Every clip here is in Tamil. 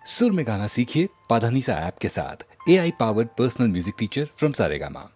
सुर में गाना सीखिए पाधानीसा ऐप के साथ। AI powered personal music teacher from Saregama.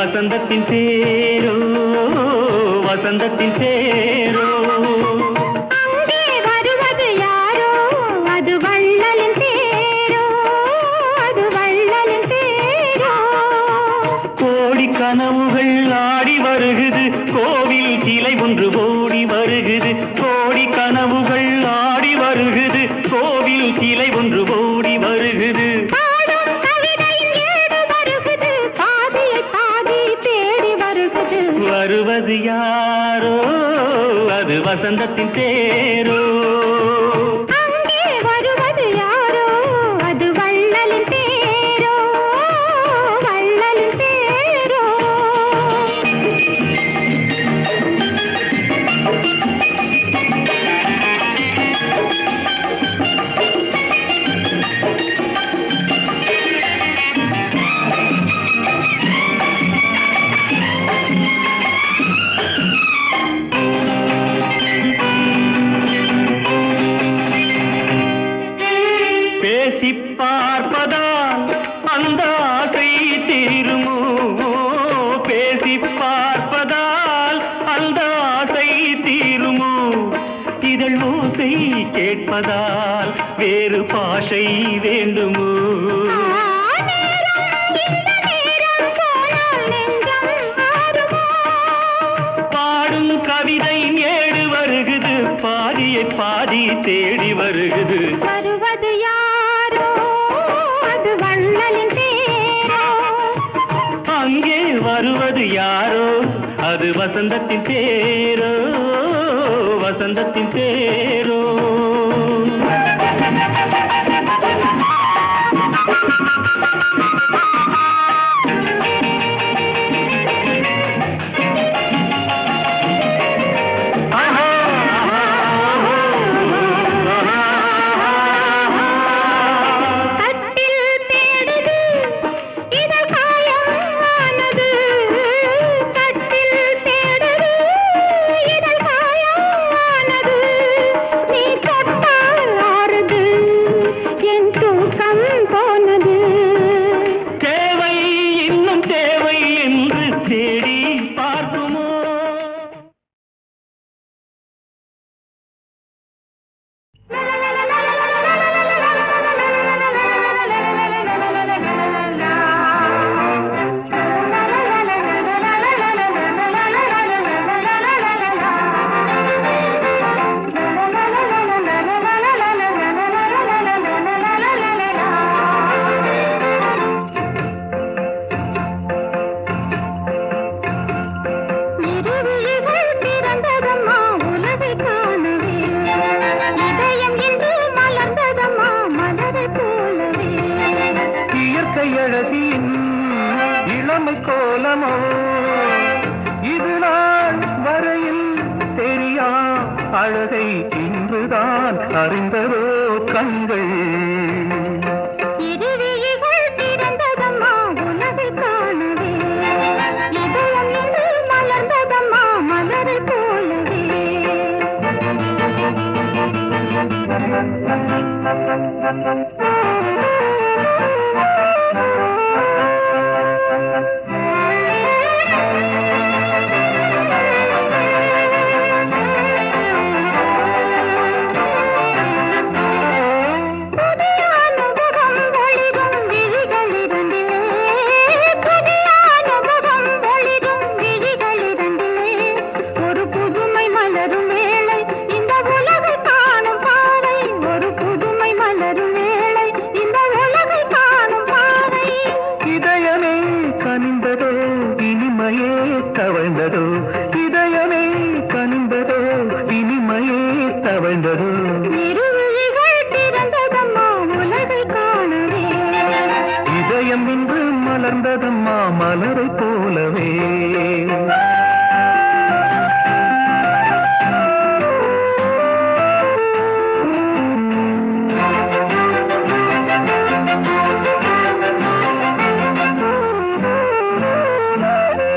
வசந்தத்தின் தேரோ வசந்தத்தின் தேரோ அங்கே வருவது யாரோ அது வள்ளலின் தேரோ அது வள்ளலின் தேரோ கோடி கனவுகள் ஆடி வருகுது கோவில் சிலை ஒன்று ஓடி வருகுது கோடி கனவுகள் ஆடி வருகுது கோவில் சிலை ஒன்று ஓடி வருகுது வருவது யாரோ அது வசந்தத்தின் தேரோ அங்கே வருவது யாரோ அது வள்ளலின் தேரோ வள்ளலின் தேரோ பேசி பார்ப்பதால் அந்த ஆசை தீருமோ பேசி பார்ப்பதால் அந்த ஆசை தீருமோ இதழ் ஓசை கேட்பதால் வேறு பாஷை வேண்டுமோ பாடும் கவிதை ஏடு வருகுது பாதியை பாதி தேடி வருகுது வருவது யாரோ அது வள்ளலின் தேரோ அங்கே வருவது யாரோ அது வசந்தத்தின் தேரோ வசந்தத்தின் தேரோ அழகின் இளமை கோலமோ இது நாள் வரையில் தெரியா அழகை இன்றுதான் அறிந்ததோ கண்கள் மலரை போலவே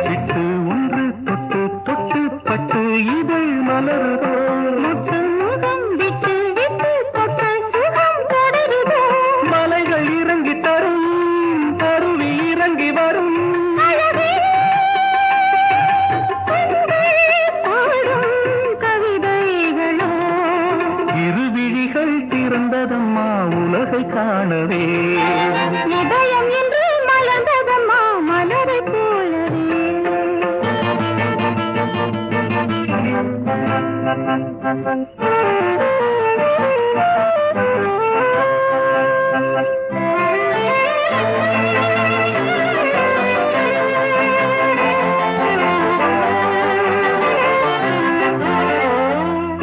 விட்டு ஒன்று தொட்டு தொட்டு பட்டு இதழ் மலருதோ விட்டு விட்டு விழிகள் திறந்ததம்மா உலகை காணவே இதயம் என்று மலர்ந்ததம்மா மலரை போலவே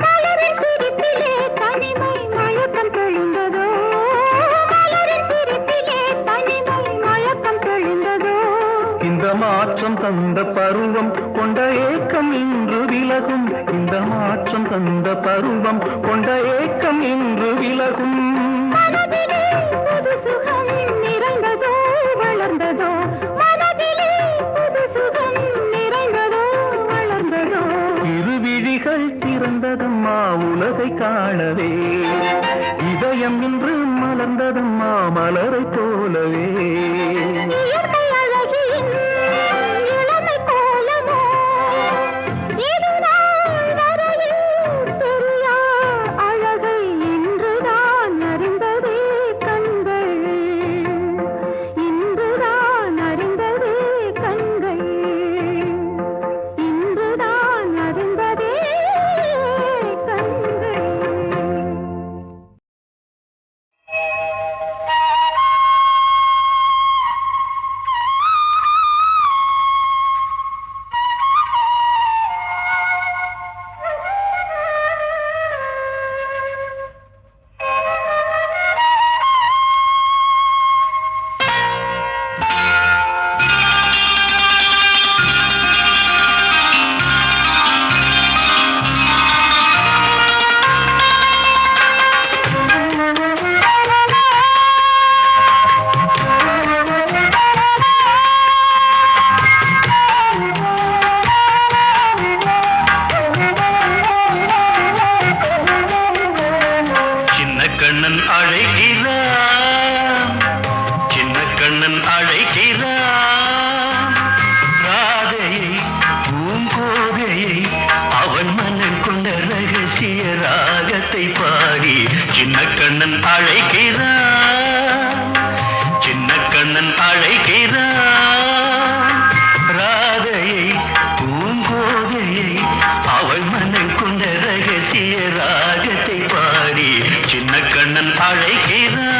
மலரின் சிரிப்பிலே தனிமை மயக்கம் தெளிந்ததோ மலரின் சிரிப்பிலே தனிமை மயக்கம் தெளிந்ததோ இந்த மாற்றம் தந்த பருவம் கொண்ட ஏக்கம் இன்று விலகும் இந்த மாற்றம் தந்த பருவம் கொண்ட ஏக்கம் இன்று விலகும் மனதிலே புது சுகம் நிறைந்ததோ வளர்ந்ததோ மனதிலே புது சுகம் நிறைந்ததோ வளர்ந்ததோ இருவிழிகள் திறந்ததம்மா உலகை காணவே இதயம் இன்று மலர்ந்ததம்மா மலரை போலவே இயற்கை அழகின் இளமை கோலமோ இதுதான் வரையில் தெரியா அழகை இன்றுதான் அறிந்ததே கண்கள் இன்றுதான் அறிந்ததே கண்கள் இன்றுதான் அறிந்ததே கண்கள் சின்ன கண்ணன் அழைக்கிறான் சின்ன கண்ணன் அழைக்கிறான் ராதையை பூங்கோதையை அவன் மன்னன் கொண்ட ரகசிய ராகத்தை பாடி சின்ன கண்ணன் அழைக்கிறான் சின்ன கண்ணன் அழைக்கிறான் ராதையை பூங்கோதையை அவள் மன்னன் கொண்ட ரகசிய ராகத்தை பாடி சின்ன கண்ணன் அழைக்கிறான்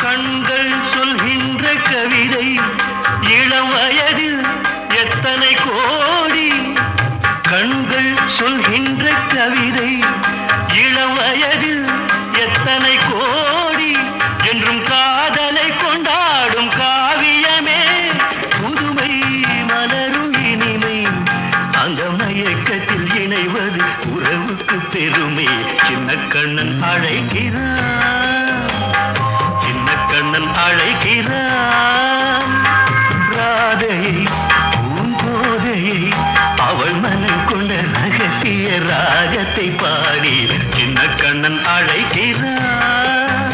கண்கள் சொல்கின்ற கவிதை இளம் வயதில் எத்தனை கோடி கண்கள் சொல்கின்ற கவிதை இளம் வயதில் எத்தனை கோடி என்றும் காதலை கொண்டாடும் காவியமே புதுமை மலரும் இனிமை அந்த மயக்கத்தில் இணைவது உறவுக்கு பெருமை சின்ன கண்ணன் அழைக்கிறான் சின்ன கண்ணன் அழைக்கிறான் ராதையை பூங்கோதையை அவள் மனம் கொண்ட ரகசிய ராகத்தை பாடி சின்ன கண்ணன் அழைக்கிறான்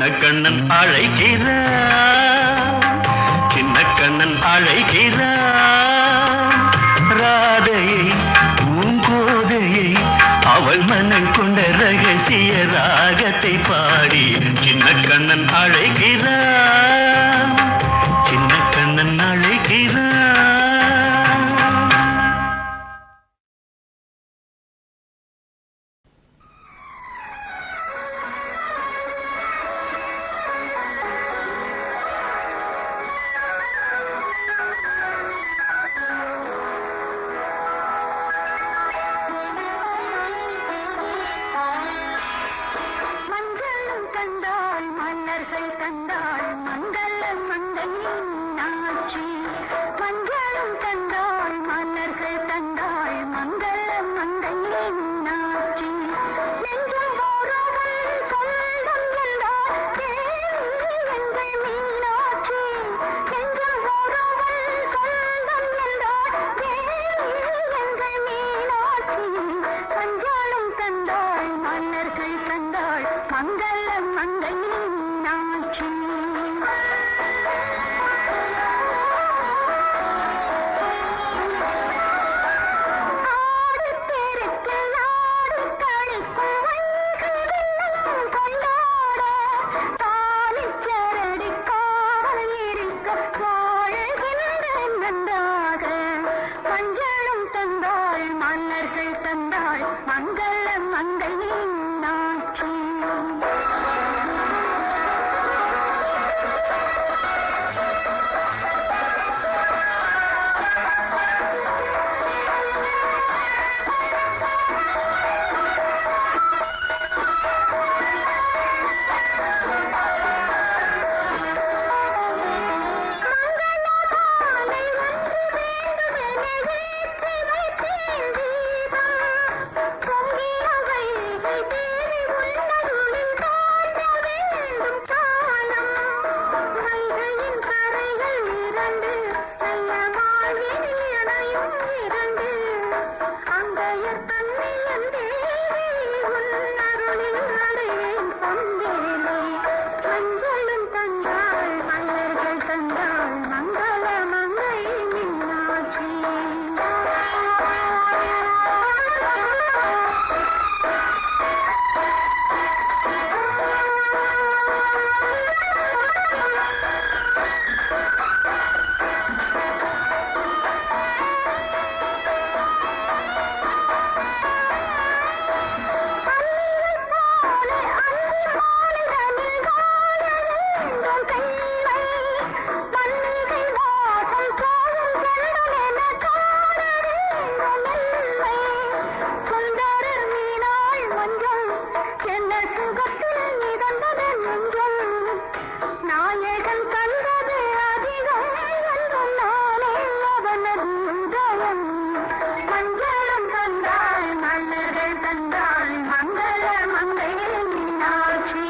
சின்ன கண்ணன் அழைக்கிறான், சின்ன கண்ணன் அழைக்கிறான். ராதையை பூங்கோதையை அவள் மனம் கொண்ட ரகசிய ராகத்தை பாடி சின்ன கண்ணன் அழைக்கிறான், சின்ன கண்ணன் அழைக்கிறான். மங்களம் கண்டாள் மன்னர்கள் கண்டாள் மங்களம் மங்கையின் ஆட்சி. மங்களம் கண்டாள் மன்னர்கள் கண்டாள் மங்களம் மங்கையின் ஆட்சி. நெஞ்சம் ஒருவன் சொந்தம் என்றாள் தேவி எங்கள் மீனாட்சி. நெஞ்சம் ஒருவன் சொந்தம் என்றாள் தேவி எங்கள் மீனாட்சி. கஞ்சாலம் கண்டாள் மன்னர்கள் கண்டாள் மங்களம் மங்கையின் ஆட்சி. ஆடு பெருக்கு நாடு கழிக்கும் வைகுந்தம் கொண்டாட தாலிச்சரடி காவல் இருக்க வாழுகின்ற நன்றாக. மஞ்சளும் தந்தாள் மன்னர்கள் தந்தாள் மங்களம் மங்கையின் ஆட்சி. மங்களமாலை ஒன்று வேண்டுமென ஏற்றி வைத்தேன் தீபம். பொங்கிய வைகை தேவி உள்ளருளில் காட்ட வேண்டும் சாலம். வைகையின் கரைகள் இரண்டு நல்லமாழ்வினில் இணையும் இரண்டு. அங்கையர் தன்மையன் தேவி உன்னருளில் அடைவேன் பொங்கேலை. மஞ்சளும் தந்தாள் மலர்கள் தந்தாள் மங்கள மங்கை மீனாட்சி. நாயகன் கண்டது அதிகம் என்றும் நானே அவனது உதயம். மஞ்சளும் தந்தாள் மன்னர்கள் தந்தாள் மங்கள மங்கை மீனாட்சி.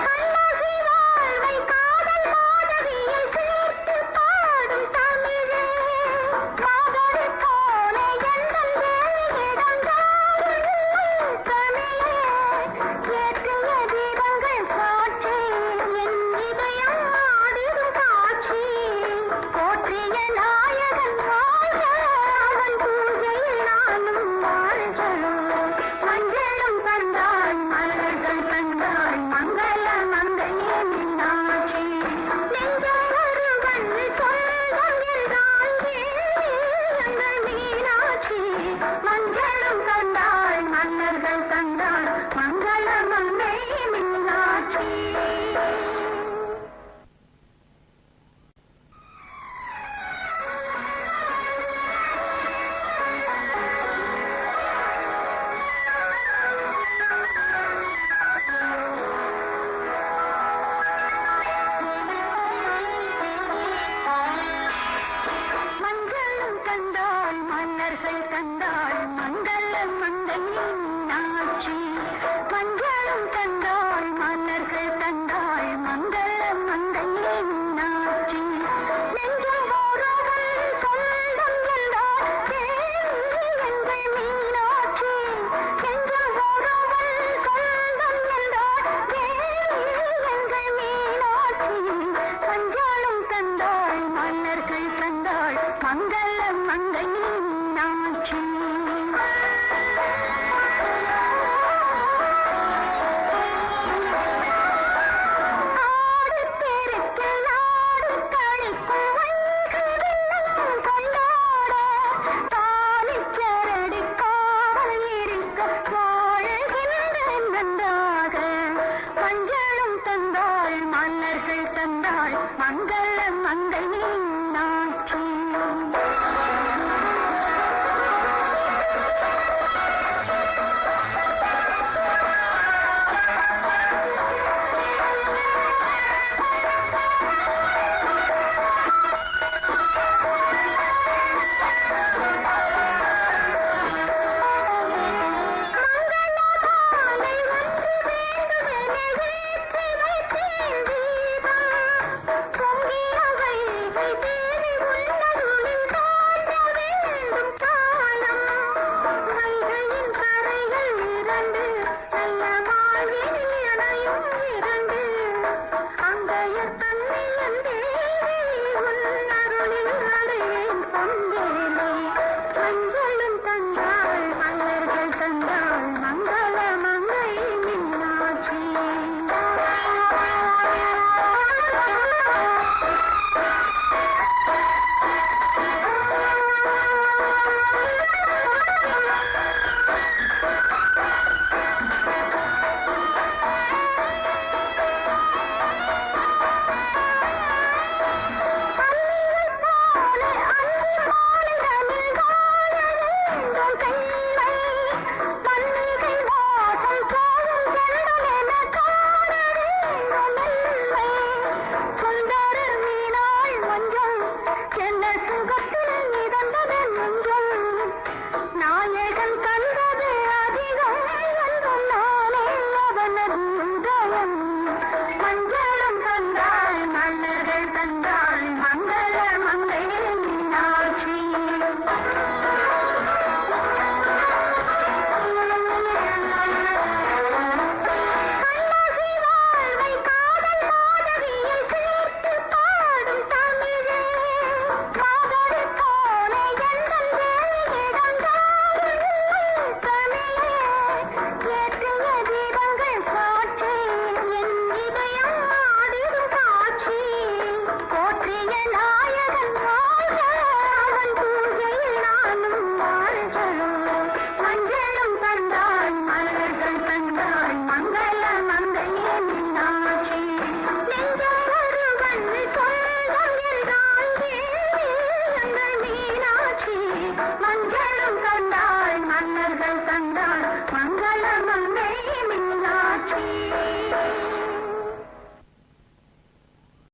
கண்ணகி வாழ்வை காதல் மாதவியை சேர்த்து பாடும் தமிழே. மாதவி போல எந்தன் தேவியிடம் தாருங்கள் தமிழே. ஏற்றிய தீபங்கள் காட்சி என் இதயம் ஆடிடும் காட்சி. போற்றிய நாயகன் வாழ்க அவன் பூஜையில் நானும் வாழ்கிறோம். மஞ்சளும் தந்தாள் மலர்கள் தந்தாள் மங்கள மங்கையே மீனாட்சி. நெஞ்சம் ஒருவன் சொந்தம் என்றாள் தேவி எங்கள் மீனாட்சி. மஞ்சளும் தந்தாள் மன்னர்கள் தந்தாள் மங்கள மங்கை மீனாட்சி. மஞ்சளும் தந்தாள் மன்னர்கள் தந்தாள் மங்கள மங்கையின் ஆட்சி. மஞ்சளும் தந்தாள் மன்னர்கள் தந்தாள் மங்கள